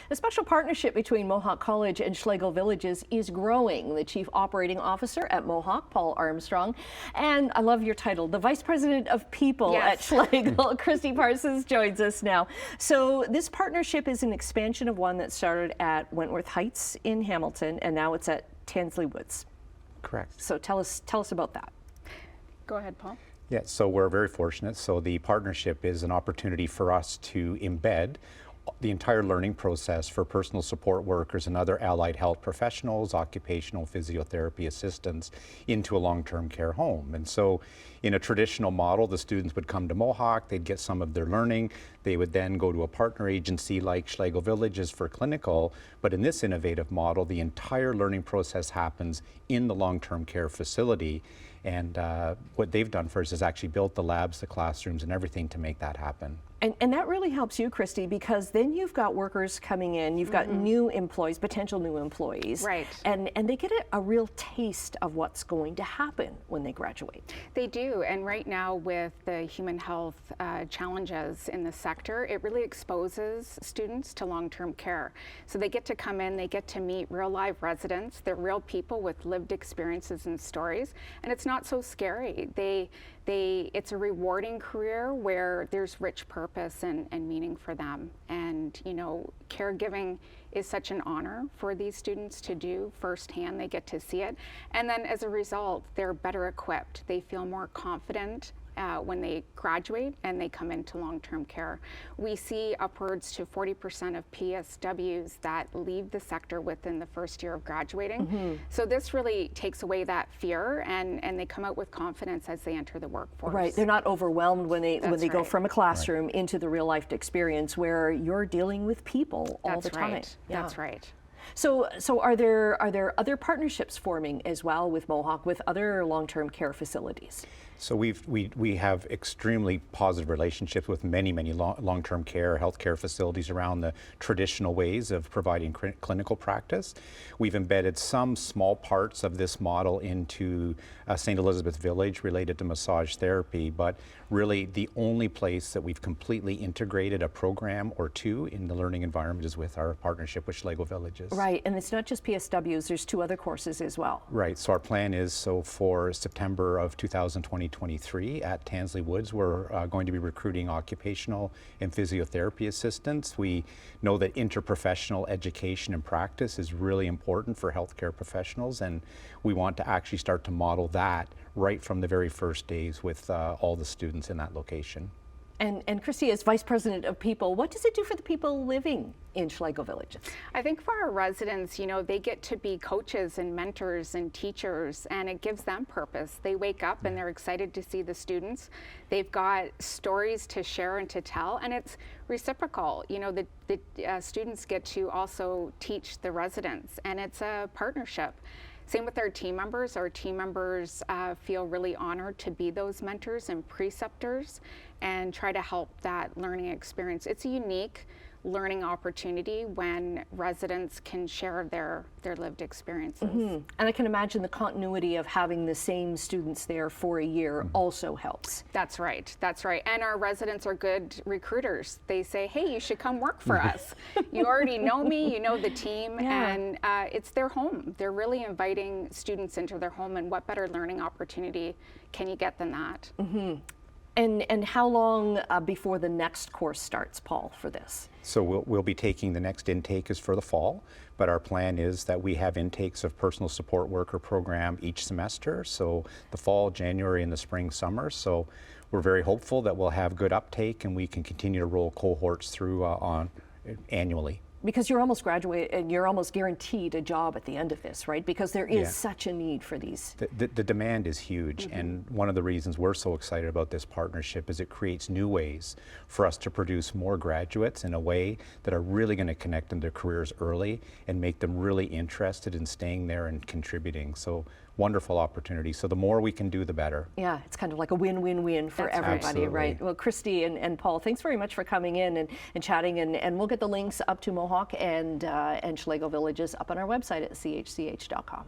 The special partnership between Mohawk College and Schlegel Villages is growing. The Chief Operating Officer at Mohawk, Paul Armstrong, and I love your title, the Vice President of People at Schlegel, CHRISTY Parsons, joins us now. So this partnership is an expansion of one that started at Wentworth Heights in Hamilton, and now it's at Tansley Woods. Correct. So tell us about that. Go ahead, Paul. Yeah, so we're very fortunate. So the partnership is an opportunity for us to embed the entire learning process for personal support workers and other allied health professionals, occupational physiotherapy assistants into a long-term care home. And so in a traditional model, the students would come to Mohawk, they'd get some of their learning, they would then go to a partner agency like Schlegel Villages for clinical, but in this innovative model, the entire learning process happens in the long-term care facility. And what they've done for us is actually built the labs, the classrooms, and everything to make that happen. And that really helps you, Christy, because then you've got workers coming in, you've got new employees, potential new employees. Right. And they get a real taste of what's going to happen when they graduate. They do, and right now with the human health challenges in the sector, it really exposes students to long-term care. So they get to come in, they get to meet real live residents, they're real people with lived experiences and stories, and it's not so scary. It's a rewarding career where there's rich purpose and meaning for them. And, you know, caregiving is such an honor for these students to do firsthand. They get to see it. And then as a result, they're better equipped. They feel more confident when they graduate and they come into long-term care. We see upwards to 40% of PSWs that leave the sector within the first year of graduating. So this really takes away that fear, and they come out with confidence as they enter the workforce. Right, they're not overwhelmed when they go right. from a classroom into the real life experience where you're dealing with people all the That's time. right. Yeah. That's right. So are there other partnerships forming as well with Mohawk, with other long-term care facilities? So we have extremely positive relationships with many long-term care, healthcare facilities around the traditional ways of providing clinical practice. We've embedded some small parts of this model into St. Elizabeth Village related to massage therapy, but really the only place that we've completely integrated a program or two in the learning environment is with our partnership with Schlegel Villages. Right, and it's not just PSWs, there's two other courses as well. Right, so our plan is, for September of 2023 at Tansley Woods, we're going to be recruiting occupational and physiotherapy assistants. We know that interprofessional education and practice is really important for healthcare professionals, and we want to actually start to model that right from the very first days with all the students in that location. And Christy, as Vice President of People, what does it do for the people living in Schlegel Villages? I think for our residents, you know, they get to be coaches and mentors and teachers, and it gives them purpose. They wake up and they're excited to see the students. They've got stories to share and to tell, and it's reciprocal. You know, the students get to also teach the residents, and it's a partnership. Same with our team members. Our team members feel really honored to be those mentors and preceptors and try to help that learning experience. It's a unique learning opportunity when residents can share their lived experiences. And I can imagine the continuity of having the same students there for a year also helps. That's right, that's right. And our residents are good recruiters. They say, hey, you should come work for us. You already know me, you know the team, and it's their home. They're really inviting students into their home, and what better learning opportunity can you get than that? And how long before the next course starts, Paul, for this? So we'll be taking, the next intake is for the fall, but our plan is that we have intakes of personal support worker program each semester. So the fall, January, and the spring, summer. So we're very hopeful that we'll have good uptake and we can continue to roll cohorts through annually. Because you're almost graduated and you're almost guaranteed a job at the end of this, right? Because there is such a need for these. The demand is huge, and one of the reasons we're so excited about this partnership is it creates new ways for us to produce more graduates in a way that are really going to connect them to careers early and make them really interested in staying there and contributing. So wonderful opportunity. So the more we can do, the better. Yeah, it's kind of like a win-win-win for everybody, right? Well, Christy and Paul, thanks very much for coming in and chatting, and we'll get the links up to Mohawk and Schlegel Villages up on our website at chch.com.